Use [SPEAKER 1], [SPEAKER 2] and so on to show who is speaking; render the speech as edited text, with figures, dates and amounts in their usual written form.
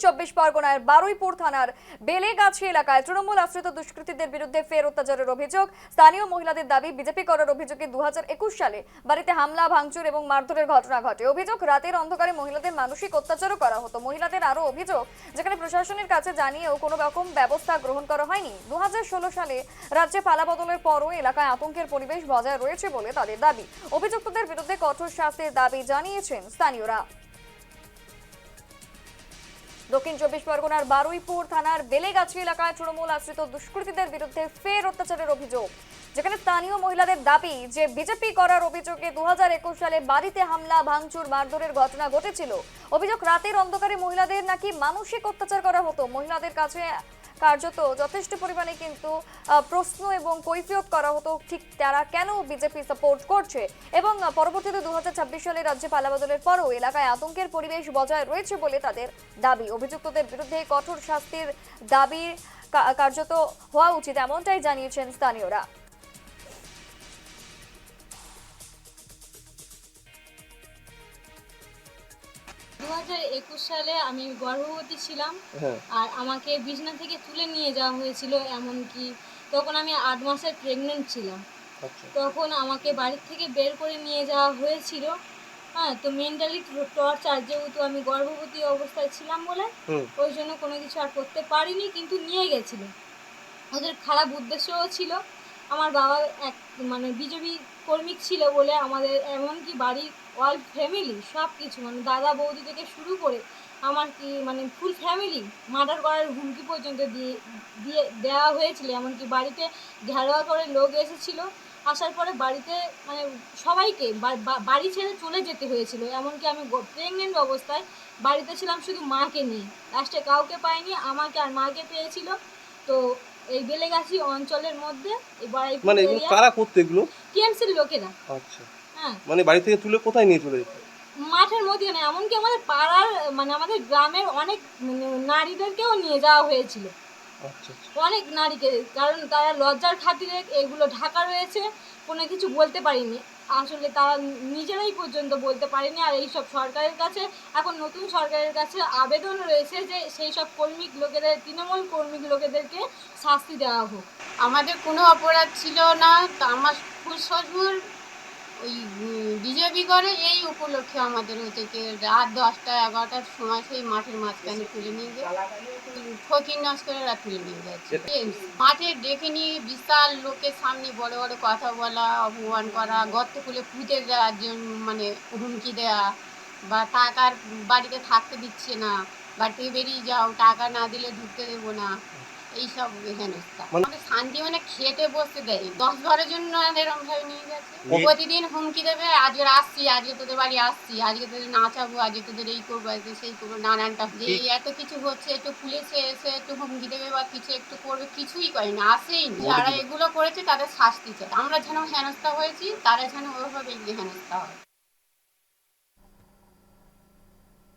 [SPEAKER 1] চব্বিশ পরগনার বারুইপুর থানার বেলেগাছি এলাকায় তৃণমূল আশ্রিত দুষ্কৃতীদের বিরুদ্ধে ফের অত্যাচারের অভিযোগ। স্থানীয় মহিলাদের দাবি, বিজেপি করার অভিযোগে 2021 সালে বাড়িতে হামলা, ভাঙচুর এবং মারধরের ঘটনা ঘটে। অভিযোগ, রাতের অন্ধকারে মহিলাদের মানসিক অত্যাচারও করা হতো। মহিলাদের আরও অভিযোগ, যেখানে প্রশাসনের কাছে জানিয়েও কোনো রকম ব্যবস্থা গ্রহণ করা হয়নি। 2016 সালে রাজ্যে পালাবদলের পরও এলাকায় আতঙ্কের পরিবেশ বজায় রয়েছে বলে তাদের দাবি। অভিযুক্তদের বিরুদ্ধে কঠোর শাস্তির দাবি জানিয়েছেন স্থানীয়রা। দক্ষিণ চব্বিশ পরগনার বারুইপুর থানার বেলেগাছি এলাকায় তৃণমূল আশ্রিত দুষ্কৃতীদের বিরুদ্ধে ফের অত্যাচারের অভিযোগ, যেখানে স্থানীয় মহিলাদের দাবি যে বিজেপি করার অভিযোগে 2021 সালে বাড়িতে হামলা, ভাঙচুর, মারধরের ঘটনা ঘটেছিল। অভিযোগ, রাতের অন্ধকারে মহিলাদের নাকি মানসিক অত্যাচার করা হতো। মহিলাদের কাছে কার্যত যথেষ্ট পরিমাণে কিন্তু প্রশ্ন এবং কৈফিয়ত করা হতো, ঠিক তারা কেন বিজেপি সাপোর্ট করছে। এবং পরবর্তীতে 2026 সালে রাজ্যে পালাবদলের পরও এলাকায় আতঙ্কের পরিবেশ বজায় রয়েছে বলে তাদের দাবি। অভিযুক্তদের বিরুদ্ধে কঠোর শাস্তির দাবি কার্যত হওয়া উচিত, এমনটাই জানিয়েছেন স্থানীয়রা।
[SPEAKER 2] 2021 সালে আমি গর্ভবতী ছিলাম। আর আমাকে বিছনা থেকে তুলে নিয়ে যাওয়া হয়েছিল, এমনকি তখন আমি 8 মাসের প্রেগনেন্ট ছিলাম। তখন আমাকে বাড়ি থেকে বের করে নিয়ে যাওয়া হয়েছিল। হ্যাঁ, তো মেন্টালি টর্চার, যেহেতু আমি গর্ভবতী অবস্থায় ছিলাম বলে ওই জন্য কোনো কিছু আর করতে পারিনি, কিন্তু নিয়ে গেছিল। ওদের খারাপ উদ্দেশ্যও ছিল। আমার বাবা এক বিজেপি কর্মী ছিল বলে আমাদের এমনকি বাড়ির অল ফ্যামিলি সব কিছু দাদা বৌদি থেকে শুরু করে আমার ফুল ফ্যামিলি মার্ডার করার হুমকি পর্যন্ত দিয়ে দেওয়া হয়েছিল। এমনকি বাড়িতে ঘেরাওয়া করে লোক এসেছিল, আসার পরে বাড়িতে সবাইকে বাড়ি ছেড়ে চলে যেতে হয়েছিল। এমনকি আমি প্রেগনেন্ট অবস্থায় বাড়িতে ছিলাম শুধু মাকে নিয়ে, লাস্টে কাউকে পাইনি, আমাকে আর মাকে পেয়েছিল। তো এই বেলেগাছি অঞ্চলের মধ্যে
[SPEAKER 3] এগুলো কারা করতে, এগুলো
[SPEAKER 2] টিএমসির লোকেরা।
[SPEAKER 3] আচ্ছা,
[SPEAKER 2] হ্যাঁ,
[SPEAKER 3] বাড়ি থেকে তুলে কোথায় নিয়ে চলে যেত?
[SPEAKER 2] মাঠের মধ্যে না, এমনকি আমাদের পাড়ার আমাদের গ্রামের অনেক নারীদেরকেও নিয়ে যাওয়া হয়েছিল।
[SPEAKER 3] আচ্ছা,
[SPEAKER 2] অনেক নারীকে, কারণ তারা লজ্জার খাতিরে এগুলো ঢাকা রয়েছে, কোনো কিছু বলতে পারিনি। আসলে তারা নিজেরাই পর্যন্ত বলতে পারেনি। আর এইসব সরকারের কাছে, এখন নতুন সরকারের কাছে আবেদন রয়েছে যে সেই সব তৃণমূল কর্মী লোকেদেরকে শাস্তি দেওয়া হোক।
[SPEAKER 4] আমাদের কোনো অপরাধ ছিল না, তো আমার শ্বশুর ওই বিজেপি করে, এই উপলক্ষে আমাদের হচ্ছে কি রাত 10টা 11টার সময় সেই মাঠের মাঝখানে তুলে নিয়ে যায়, ফকির নস্করেরা তুলে নিয়ে যাচ্ছে। মাঠে ডেকে নিয়ে বিশাল লোকের সামনে বড় বড় কথা বলা, অপমান করা, গর্ত খুলে পুঁতে দেওয়ার জন্য হুমকি দেওয়া, বা টাকার বাড়িতে থাকতে দিচ্ছে না, বাড়ি থেকে বেরিয়ে যাও, টাকা না দিলে ঢুকতে দেবো না, এইসব হেনস্থা। আমাদের শান্তি খেতে বসতে দেয়, 10-12 জন এরকম ভাবে নিয়ে গেছে। প্রতিদিন হুমকি দেবে, আজকে আসছি, আজকে তোদের বাড়ি আসছি, আজকে তোদের নাচাবো, আজকে তোদের এই করবো, আজকে সেই করবো, নানানটা। যে এত কিছু হচ্ছে, একটু পুলিশে এসে একটু হুমকি দেবে বা কিছু একটু করবে, কিছুই করে না, আসেই না। যারা এগুলো করেছে তাদের শাস্তি চাই আমরা, যেন হেনস্থা হয়েছি তারা যেন ওইভাবে হেনস্থা হয়।